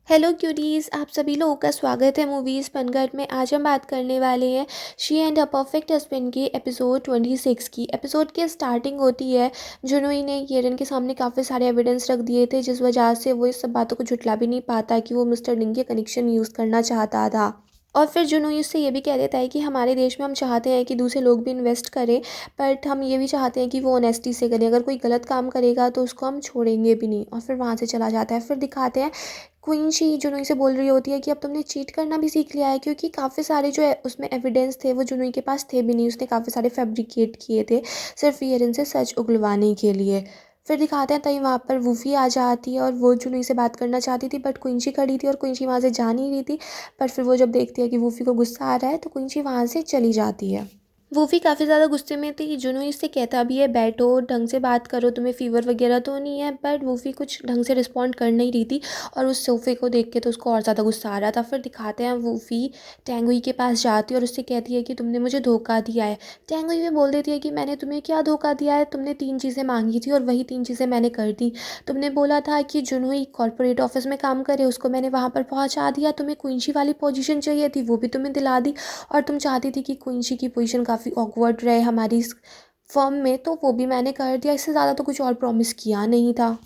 Hello cuties, आप सभी लोगों का स्वागत है मूवीज़ फनगढ़ में। आज हम बात करने वाले हैं she and a perfect husband की एपिसोड 26 की। एपिसोड की स्टार्टिंग होती है, जुनोई ने येरन के सामने काफ़ी सारे एविडेंस रख दिए थे, जिस वजह से वो इस सब बातों को झुठला भी नहीं पाता कि वो मिस्टर लिंग के कनेक्शन यूज़ करना चाहता था। और फिर जुनोई उससे ये भी कह देता है कि हमारे देश में हम चाहते हैं कि दूसरे लोग भी इन्वेस्ट करें, बट हम ये भी चाहते हैं कि वो ऑनेस्टी से करें। अगर कोई गलत काम करेगा तो उसको हम छोड़ेंगे भी नहीं। और फिर वहाँ से चला जाता है। फिर दिखाते हैं क्वीन जुनूई से बोल रही होती है कि अब तुमने चीट करना भी सीख लिया है, क्योंकि काफ़ी सारे जो है उसमें एविडेंस थे वो जुनूई के पास थे भी नहीं। उसने काफ़ी सारे फैब्रिकेट किए थे सिर्फ ईयरन से सच उगलवाने के लिए। फिर दिखाते हैं तभी वहाँ पर वूफी आ जाती है और वो जुनूई से बात करना चाहती थी, बट क्विंची खड़ी थी और क्विंची वहाँ से जा नहीं रही थी। पर फिर वो जब देखती है कि वूफी को गुस्सा आ रहा है तो क्विंची वहाँ से चली जाती है। वूफी काफ़ी ज़्यादा गुस्से में थी। जुनूई इससे कहता भी है बैठो, ढंग से बात करो, तुम्हें फ़ीवर वगैरह तो नहीं है, बट वूफी कुछ ढंग से रिस्पॉन्ड कर नहीं रही थी। और उस सोफ़े को देख के तो उसको और ज़्यादा गुस्सा आ रहा था। फिर दिखाते हैं वूफी टेंगुई के पास जाती है और उससे कहती है कि तुमने मुझे धोखा दिया है। टेंगुई भी बोल देती है कि मैंने तुम्हें क्या धोखा दिया है, तुमने 3 चीज़ें मांगी थी और वही 3 चीज़ें मैंने कर दी। तुमने बोला था कि जुनूई कॉर्पोरेट ऑफिस में काम करे, उसको मैंने वहाँ पर पहुँचा दिया। तुम्हें क्वींची वाली पोजीशन चाहिए थी, वो भी तुम्हें दिला दी। और तुम चाहती थी कि क्वींची की पोजीशन काफ़ी ऑकवर्ड रहे हमारी इस फर्म में, तो वो भी मैंने कर दिया। इससे ज़्यादा तो कुछ और प्रॉमिस किया नहीं था।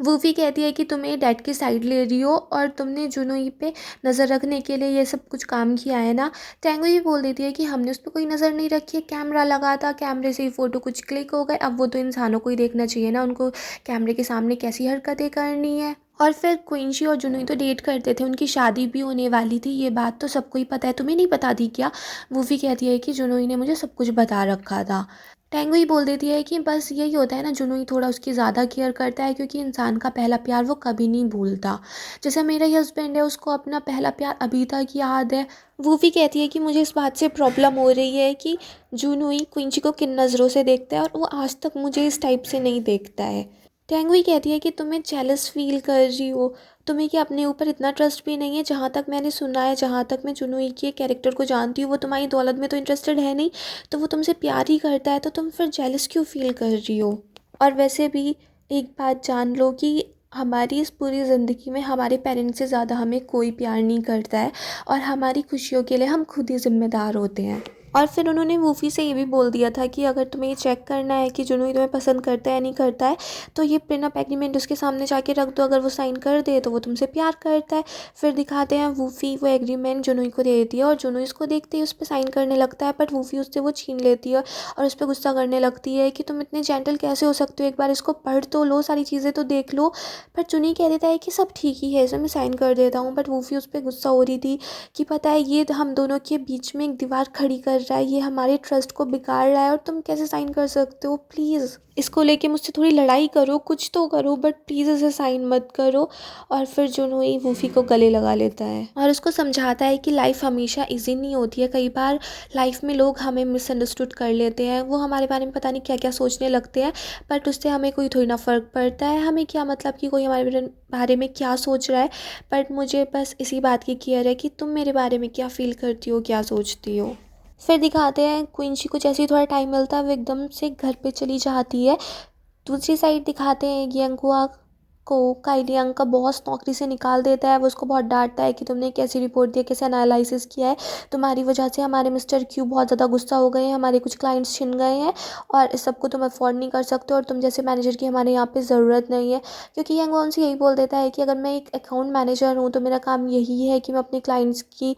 वूफी कहती है कि तुम्हें डैड की साइड ले रही हो और तुमने जुनूई पे नज़र रखने के लिए ये सब कुछ काम किया है ना। टेंगुई भी बोल देती है कि हमने उस पर कोई नज़र नहीं रखी है, कैमरा लगा था, कैमरे से ही फ़ोटो कुछ क्लिक हो गए। अब वो तो इंसानों को ही देखना चाहिए ना, उनको कैमरे के सामने कैसी हरकतें करनी है। और फिर क्विंची और जुनूई तो डेट करते थे, उनकी शादी भी होने वाली थी, ये बात तो सबको ही पता है, तुम्हें नहीं पता थी क्या। वूफी कहती है कि जुनूई ने मुझे सब कुछ बता रखा था। टेंगुई बोल देती है कि बस यही होता है ना, जुनूई थोड़ा उसकी ज़्यादा केयर करता है, क्योंकि इंसान का पहला प्यार वो कभी नहीं भूलता। जैसे मेरा ही हस्बैंड है, उसको अपना पहला प्यार अभी तक याद है। वूफी कहती है कि मुझे इस बात से प्रॉब्लम हो रही है कि जुनूई क्विंची को किन नज़रों से देखता है और वो आज तक मुझे इस टाइप से नहीं देखता है। टेंगुई कहती है कि तुम्हें जेलस फील कर रही हो, तुम्हें क्या अपने ऊपर इतना ट्रस्ट भी नहीं है। जहाँ तक मैंने सुना है, जहाँ तक मैं जुनूई के कैरेक्टर को जानती हूँ, वो तुम्हारी दौलत में तो इंटरेस्टेड है नहीं, तो वो तुमसे प्यार ही करता है, तो तुम फिर जेलस क्यों फील कर रही हो। और वैसे भी एक बात जान लो कि हमारी इस पूरी ज़िंदगी में हमारे पेरेंट्स से ज़्यादा हमें कोई प्यार नहीं करता है, और हमारी खुशियों के लिए हम खुद ही जिम्मेदार होते हैं। और फिर उन्होंने वूफी से ये भी बोल दिया था कि अगर तुम्हें ये चेक करना है कि जुनूई तुम्हें पसंद करता है या नहीं करता है, तो ये प्रेनअप एग्रीमेंट उसके सामने जाके रख दो, अगर वो साइन कर दे तो वो तुमसे प्यार करता है। फिर दिखाते हैं वूफी वो एग्रीमेंट जुनूई को दे देती है और जुनूई इसको देखते ही उस पर साइन करने लगता है, बट वूफी उससे वो छीन लेती है और उस पर गुस्सा करने लगती है कि तुम इतने जेंटल कैसे हो सकते हो, एक बार इसको पढ़ तो लो, सारी चीज़ें तो देख लो। पर जुनूई कह देता है कि सब ठीक ही है, इसे मैं साइन कर देता हूँ, बट वूफी उस पर गुस्सा हो रही थी कि पता है ये हम दोनों के बीच में एक दीवार खड़ी कर रहा है, ये हमारे ट्रस्ट को बिगाड़ रहा है, और तुम कैसे साइन कर सकते हो, प्लीज़ इसको लेके मुझसे थोड़ी लड़ाई करो, कुछ तो करो, बट प्लीज़ इसे साइन मत करो। और फिर जुनूई वूफी को गले लगा लेता है और उसको समझाता है कि लाइफ हमेशा इजी नहीं होती है, कई बार लाइफ में लोग हमें मिसअंडरस्टूड कर लेते हैं, वो हमारे बारे में पता नहीं क्या क्या सोचने लगते हैं, बट उससे हमें कोई थोड़ी ना फ़र्क पड़ता है। हमें क्या मतलब कि कोई हमारे बारे में क्या सोच रहा है, बट मुझे बस इसी बात की केयर है कि तुम मेरे बारे में क्या फ़ील करती हो, क्या सोचती हो। फिर दिखाते हैं क्विंची को जैसे ही थोड़ा टाइम मिलता है वो एकदम से घर पे चली जाती है। दूसरी साइड दिखाते हैं यंगहुआ को काइलियांग का बॉस नौकरी से निकाल देता है। वो उसको बहुत डांटता है कि तुमने कैसी रिपोर्ट दिया, कैसे एनालिसिस किया है, तुम्हारी वजह से हमारे मिस्टर क्यू बहुत ज़्यादा गुस्सा हो गए हैं, हमारे कुछ क्लाइंट्स छिन गए हैं, और इस सब को तुम अफोर्ड नहीं कर सकते, और तुम जैसे मैनेजर की हमारे यहाँ पे ज़रूरत नहीं है। क्योंकि यंग उनसे यही बोल देता है कि अगर मैं एक अकाउंट मैनेजर हूँ तो मेरा काम यही है कि मैं अपने क्लाइंट्स की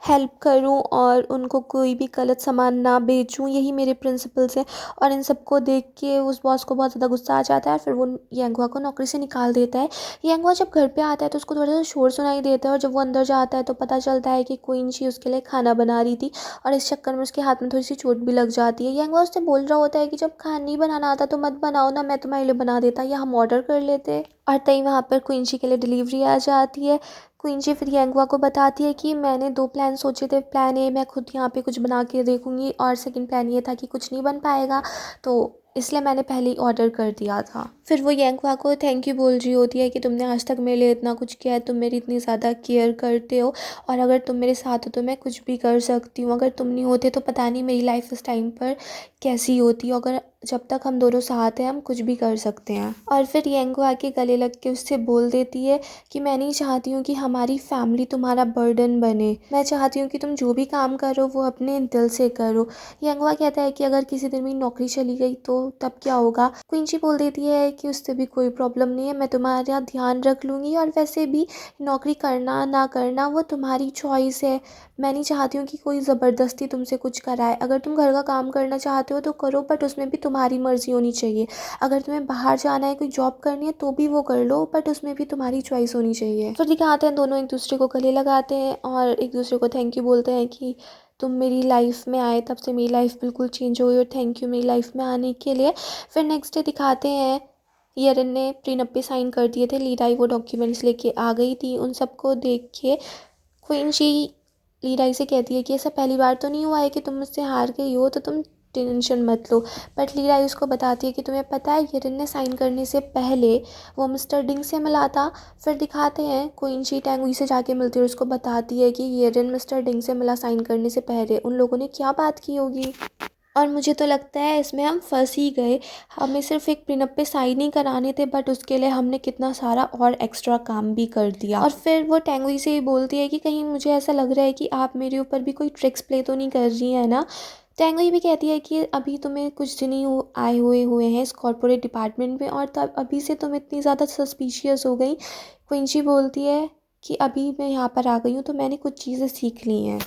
हेल्प करूँ और उनको कोई भी गलत सामान ना बेचूँ, यही मेरे प्रिंसिपल्स हैं। और इन सबको देख के उस बॉस को बहुत ज़्यादा गुस्सा आ जाता है, फिर वो यंगहुआ को नौकरी से निकाल देता है। यंगहुआ जब घर पे आता है तो उसको थोड़ा सा शोर सुनाई देता है, और जब वो अंदर जाता है तो पता चलता है कि क्वींची उसके लिए खाना बना रही थी, और इस चक्कर में उसके हाथ में थोड़ी सी चोट भी लग जाती है। यंगहुआ उससे बोल रहा होता है कि जब खाना नहीं बनाना आता तो मत बनाओ ना, मैं तुम्हारे लिए बना देता, या हम ऑर्डर कर लेते। और तभी वहाँ पर क्वींची के लिए डिलीवरी आ जाती है। क्वींची फिर यंगहुआ को बताती है कि मैंने 2 प्लान सोचे थे, प्लान ए मैं खुद यहाँ पे कुछ बना के देखूंगी, और सेकंड प्लान ये था कि कुछ नहीं बन पाएगा, तो इसलिए मैंने पहले ही ऑर्डर कर दिया था। फिर वो यंगहुआ को थैंक यू बोल रही होती है कि तुमने आज तक मेरे लिए इतना कुछ किया है, तुम मेरी इतनी ज़्यादा केयर करते हो, और अगर तुम मेरे साथ हो तो मैं कुछ भी कर सकती हूँ, अगर तुम नहीं होते तो पता नहीं मेरी लाइफ इस टाइम पर कैसी होती। अगर जब तक हम दोनों साथ हैं हम कुछ भी कर सकते हैं। और फिर येंगो आके गले लग के उससे बोल देती है कि मैं नहीं चाहती हूँ कि हमारी फैमिली तुम्हारा बर्डन बने, मैं चाहती हूँ कि तुम जो भी काम करो वो अपने दिल से करो। येंगवा कहता है कि अगर किसी दिन मेरी नौकरी चली गई तो तब क्या होगा। क्विंची बोल देती है कि उससे भी कोई प्रॉब्लम नहीं है, मैं तुम्हारा ध्यान रख लूँगी, और वैसे भी नौकरी करना ना करना वो तुम्हारी चॉइस है। मैं नहीं चाहती हूँ कि कोई ज़बरदस्ती तुमसे कुछ कराए। अगर तुम घर का काम करना चाहते हो तो करो, बट उसमें भी तुम्हारी मर्ज़ी होनी चाहिए। अगर तुम्हें बाहर जाना है, कोई जॉब करनी है तो भी वो कर लो, बट उसमें भी तुम्हारी चॉइस होनी चाहिए। फिर दिखाते हैं दोनों एक दूसरे को गले लगाते हैं और एक दूसरे को थैंक यू बोलते हैं कि तुम मेरी लाइफ में आए तब से मेरी लाइफ बिल्कुल चेंज हो गई, और थैंक यू मेरी लाइफ में आने के लिए। फिर नेक्स्ट डे दिखाते हैं येरन ने प्रीनप पे साइन कर दिए थे, लीडाई वो डॉक्यूमेंट्स लेके आ गई थी। उन सबको देख के क्विंची लीडाई से कहती है कि ऐसा पहली बार तो नहीं हुआ है कि तुम मुझसे हार गई हो, तो तुम टेंशन मत लो। बट लीडाई उसको बताती है कि तुम्हें पता है येरन ने साइन करने से पहले वो मिस्टर डिंग से मिला था। फिर दिखाते हैं क्विंची टैंगुई से जाके मिलती है और उसको बताती है कि येरन मिस्टर डिंग से मिला साइन करने से पहले। उन लोगों ने क्या बात की होगी, और मुझे तो लगता है इसमें हम फंस ही गए। हमें सिर्फ एक प्रीनप पे साइन ही कराने थे, बट उसके लिए हमने कितना सारा और एक्स्ट्रा काम भी कर दिया। और फिर वो टेंगुई से ही बोलती है कि कहीं मुझे ऐसा लग रहा है कि आप मेरे ऊपर भी कोई ट्रिक्स प्ले तो नहीं कर रही है ना। टेंगुई भी कहती है कि अभी तुम्हें कुछ दिन ही आए हुए हैं इस कॉर्पोरेट डिपार्टमेंट में, और तब अभी से तुम इतनी ज़्यादा सस्पिशियस हो गई। क्विंची बोलती है कि अभी मैं यहाँ पर आ गई हूँ तो मैंने कुछ चीज़ें सीख ली हैं,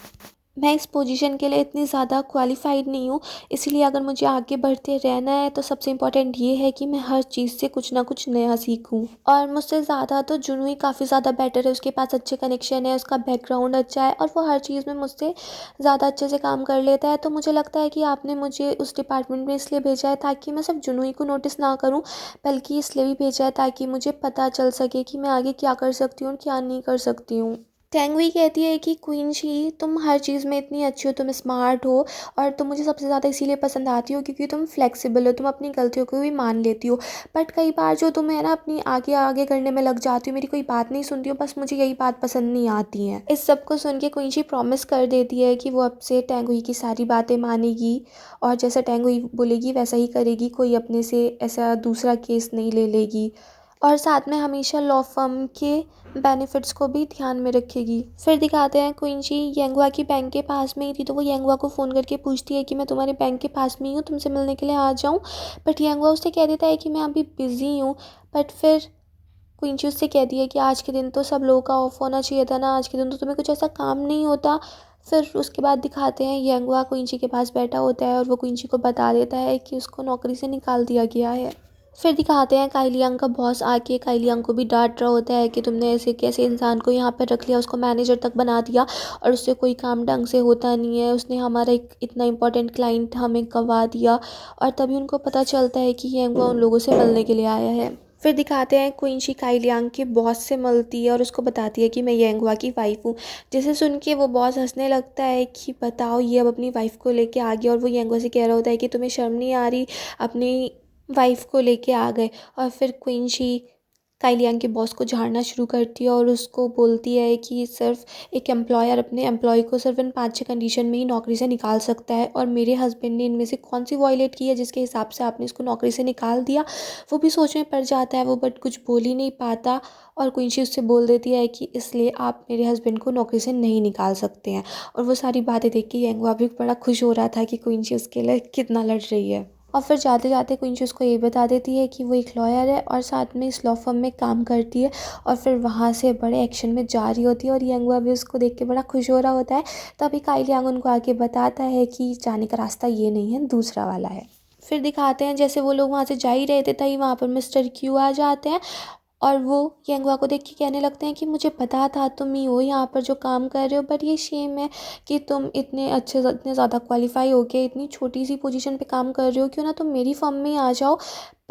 मैं इस पोजीशन के लिए इतनी ज़्यादा क्वालिफाइड नहीं हूँ, इसलिए अगर मुझे आगे बढ़ते रहना है तो सबसे इम्पोर्टेंट ये है कि मैं हर चीज़ से कुछ ना कुछ नया सीखूँ। और मुझसे ज़्यादा तो जुनूई काफ़ी ज़्यादा बेटर है, उसके पास अच्छे कनेक्शन है, उसका बैकग्राउंड अच्छा है, और वो हर चीज़ में मुझसे ज़्यादा अच्छे से काम कर लेता है। तो मुझे लगता है कि आपने मुझे उस डिपार्टमेंट में इसलिए भेजा है ताकि मैं सिर्फ जुनूई को नोटिस ना करूँ, बल्कि इसलिए भी भेजा है ताकि मुझे पता चल सके कि मैं आगे क्या कर सकती हूँ और क्या नहीं कर सकती हूँ। टेंगुई कहती है कि क्वीनशी तुम हर चीज़ में इतनी अच्छी हो, तुम स्मार्ट हो, और तुम मुझे सबसे ज़्यादा इसीलिए पसंद आती हो क्योंकि तुम फ्लेक्सिबल हो, तुम अपनी गलतियों को भी मान लेती हो। बट कई बार जो तुम है ना अपनी आगे आगे करने में लग जाती हो, मेरी कोई बात नहीं सुनती हो, बस मुझे यही बात पसंद नहीं आती है। इस सब को सुन के क्वीनशी प्रॉमिस कर देती है कि वो अब से टेंगुई की सारी बातें मानेगी, और जैसा टेंगुई बोलेगी वैसा ही करेगी, कोई अपने से ऐसा दूसरा केस नहीं ले लेगी, और साथ में हमेशा लॉ फर्म के बेनिफिट्स को भी ध्यान में रखेगी। फिर दिखाते हैं क्विंची येंगवा की बैंक के पास में ही थी, तो वो येंगवा को फ़ोन करके पूछती है कि मैं तुम्हारे बैंक के पास में ही हूँ, तुमसे मिलने के लिए आ जाऊँ। बट येंगवा उससे कह देता है कि मैं अभी बिज़ी हूँ। बट फिर क्विंची उससे कहती है कि आज के दिन तो सब लोगों का ऑफ होना चाहिए था ना, आज के दिन तो तुम्हें कुछ ऐसा काम नहीं होता। फिर उसके बाद दिखाते हैं येंगवा क्विंची के पास बैठा होता है और वो क्विंची को बता देता है कि उसको नौकरी से निकाल दिया गया है। फिर दिखाते हैं काइलियांग का बॉस आके काइलियांग को भी डांट रहा होता है कि तुमने ऐसे कैसे इंसान को यहाँ पर रख लिया, उसको मैनेजर तक बना दिया, और उससे कोई काम ढंग से होता नहीं है, उसने हमारा एक इतना इंपॉर्टेंट क्लाइंट हमें गंवा दिया। और तभी उनको पता चलता है कि येंगवा उन लोगों से मिलने के लिए आया है। फिर दिखाते हैं क्विंची काइलियांग के बॉस से मिलती है और उसको बताती है कि मैं येंगवा की वाइफ हूँ। जिसे सुन के वो बॉस हंसने लगता है कि बताओ ये अब अपनी वाइफ को लेके आ गया, और वो येंगवा से कह रहा होता है कि तुम्हें शर्म नहीं आ रही, अपनी वाइफ को लेके आ गए। और फिर क्विंची काइलियांग के बॉस को झाड़ना शुरू करती है और उसको बोलती है कि सिर्फ एक एम्प्लॉयर अपने एम्प्लॉय को सिर्फ इन 5-6 कंडीशन में ही नौकरी से निकाल सकता है, और मेरे हस्बैंड ने इनमें से कौन सी वायलेट की है जिसके हिसाब से आपने इसको नौकरी से निकाल दिया। वो भी सोच में पड़ जाता है वो, बट कुछ बोल ही नहीं पाता। और क्विंची उससे बोल देती है कि इसलिए आप मेरे हस्बैंड को नौकरी से नहीं निकाल सकते हैं। और वो सारी बातें देख के येंगवा भी बड़ा खुश हो रहा था कि क्विंची उसके लिए कितना लड़ रही है। और फिर जाते जाते क्विंची उसको ये बता देती है कि वो एक लॉयर है और साथ में इस लॉ फर्म में काम करती है, और फिर वहाँ से बड़े एक्शन में जा रही होती है, और यंगवा भी उसको देख के बड़ा खुश हो रहा होता है। तभी काइलियांग उनको आके बताता है कि जाने का रास्ता ये नहीं है, दूसरा वाला है। फिर दिखाते हैं जैसे वो लोग वहाँ से जा ही रहे थे तभी वहाँ पर मिस्टर क्यू आ जाते हैं, और वो येंगवा को देख के कहने लगते हैं कि मुझे पता था तुम ही हो यहाँ पर जो काम कर रहे हो, बट ये शेम है कि तुम इतने अच्छे इतने ज़्यादा क्वालिफाई हो के इतनी छोटी सी पोजीशन पे काम कर रहे हो, क्यों ना तुम मेरी फर्म में ही आ जाओ।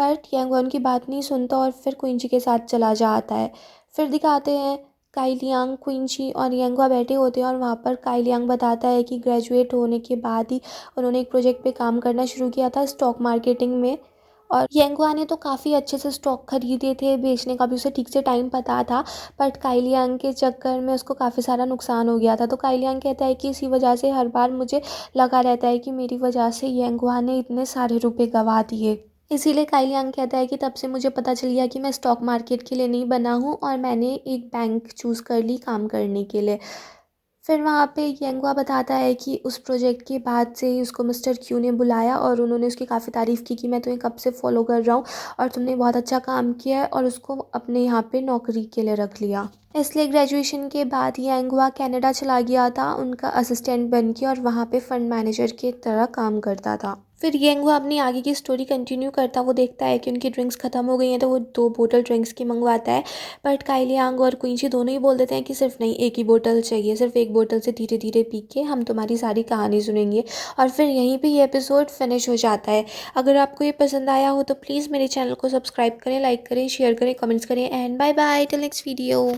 बट येंगवा उनकी बात नहीं सुनता और फिर क्विंची के साथ चला जाता है। फिर दिखाते हैं काइलियांग, क्विंची और येंगवा बैठे होते हैं, और वहाँ पर काइलियांग बताता है कि ग्रेजुएट होने के बाद ही उन्होंने एक प्रोजेक्ट पे काम करना शुरू किया था स्टॉक मार्केटिंग में, और येंगुआ ने तो काफ़ी अच्छे से स्टॉक खरीदे थे, बेचने का भी उसे ठीक से टाइम पता था, बट काइलियांग के चक्कर में उसको काफ़ी सारा नुकसान हो गया था। तो काइलियांग कहता है कि इसी वजह से हर बार मुझे लगा रहता है कि मेरी वजह से येंगुआ ने इतने सारे रुपए गंवा दिए। इसीलिए काइलियांग कहता है कि तब से मुझे पता चल गया कि मैं स्टॉक मार्केट के लिए नहीं बना हूँ और मैंने एक बैंक चूज़ कर ली काम करने के लिए। फिर वहाँ पे येंगुआ बताता है कि उस प्रोजेक्ट के बाद से ही उसको मिस्टर क्यू ने बुलाया और उन्होंने उसकी काफ़ी तारीफ़ की कि मैं तुम्हें कब से फॉलो कर रहा हूँ और तुमने बहुत अच्छा काम किया है, और उसको अपने यहाँ पे नौकरी के लिए रख लिया। इसलिए ग्रेजुएशन के बाद येंगुआ कनाडा चला गया था उनका असिस्टेंट बन के, और वहाँ पे फंड मैनेजर की तरह काम करता था। फिर येंगुआ अपनी आगे की स्टोरी कंटिन्यू करता, वो देखता है कि उनकी ड्रिंक्स ख़त्म हो गई हैं तो वो 2 बोतल ड्रिंक्स की मंगवाता है। बट काइलियांग और क्विंची दोनों ही बोल देते हैं कि सिर्फ नहीं, एक ही बोतल चाहिए, सिर्फ एक बोतल से धीरे धीरे पी के हम तुम्हारी सारी कहानी सुनेंगे। और फिर यहीं पे ये एपिसोड फिनिश हो जाता है। अगर आपको ये पसंद आया हो तो प्लीज़ मेरे चैनल को सब्सक्राइब करें, लाइक करें, शेयर करें, कमेंट्स करें, and bye bye till next video.